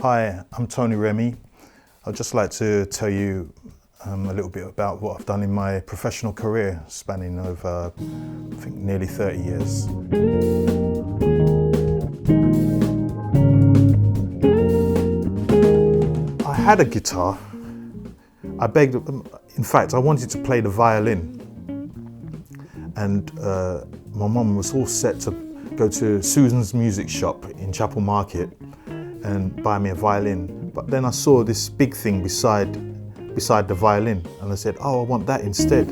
Hi, I'm Tony Remy. I'd just like to tell you a little bit about what I've done in my professional career, spanning over, I think, nearly 30 years. I had a guitar. I begged, in fact, I wanted to play the violin. And my mum was all set to go to Susan's music shop in Chapel Market and buy me a violin. But then I saw this big thing beside the violin, and I said, oh, I want that instead.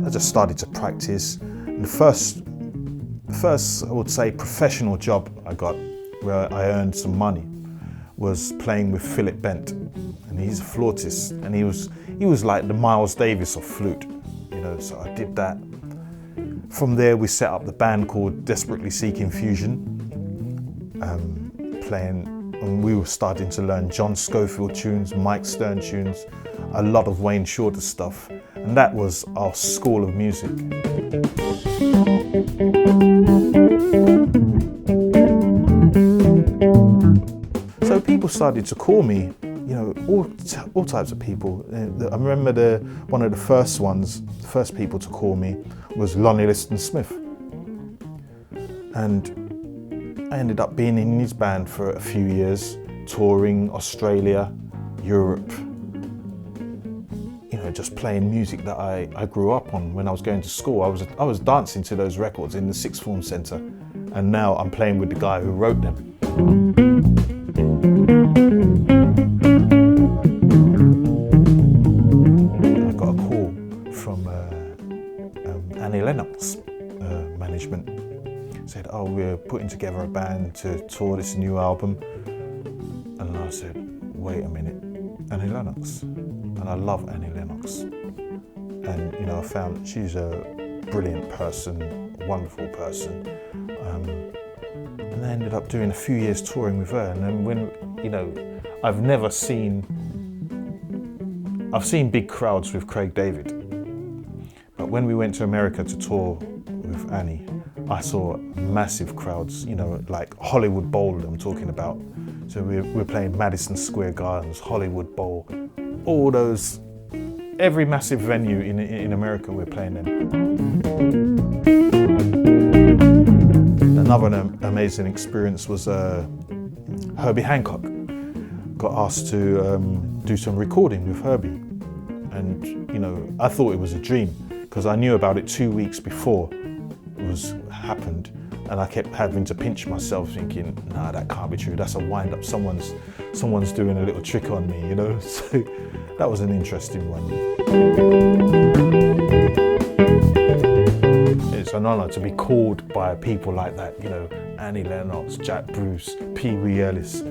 I just started to practice. And the first, I would say, professional job I got, where I earned some money, was playing with Philip Bent. And he's a flautist, and he was like the Miles Davis of flute, you know, so I did that. From there we set up the band called Desperately Seeking Fusion, and we were starting to learn John Scofield tunes, Mike Stern tunes, a lot of Wayne Shorter stuff, and that was our school of music. So people started to call me, you know, all types of people. I remember one of the first people to call me was Lonnie Liston Smith. And I ended up being in his band for a few years, touring Australia, Europe, you know, just playing music that I grew up on when I was going to school. I was dancing to those records in the sixth form centre, and now I'm playing with the guy who wrote them. I got a call from Lennox management. Said, oh, we're putting together a band to tour this new album. And I said, wait a minute, Annie Lennox. And I love Annie Lennox. And you know, I found she's a brilliant person, a wonderful person. And I ended up doing a few years touring with her. And then when, you know, I've seen big crowds with Craig David. But when we went to America to tour with Annie, I saw massive crowds, you know, like Hollywood Bowl I'm talking about. So we're playing Madison Square Gardens, Hollywood Bowl, all those, every massive venue in America we're playing them. Another amazing experience was Herbie Hancock. Got asked to do some recording with Herbie. And, you know, I thought it was a dream, because I knew about it 2 weeks before it happened, and I kept having to pinch myself thinking, nah, that can't be true, that's a wind-up, someone's doing a little trick on me, you know. So that was an interesting one. It's an honour to be called by people like that, you know, Annie Lennox, Jack Bruce, Pee Wee Ellis.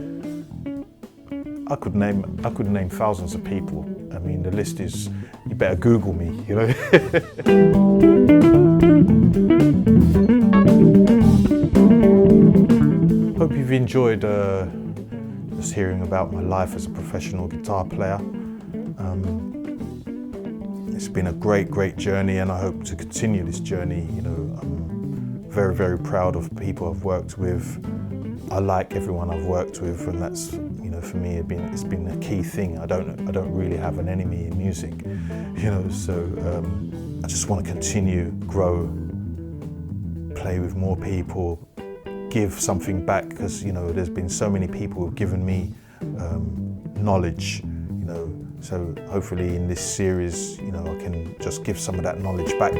I could name thousands of people. I mean, the list is, you better Google me, you know. Hope you've enjoyed just hearing about my life as a professional guitar player. It's been a great journey, and I hope to continue this journey. You know, I'm very, very proud of the people I've worked with. I like everyone I've worked with, and that's, you know, for me it's been a key thing. I don't really have an enemy in music, you know. So I just want to continue, grow, play with more people, give something back, because, you know, there's been so many people who've given me knowledge, you know. So hopefully in this series, you know, I can just give some of that knowledge back.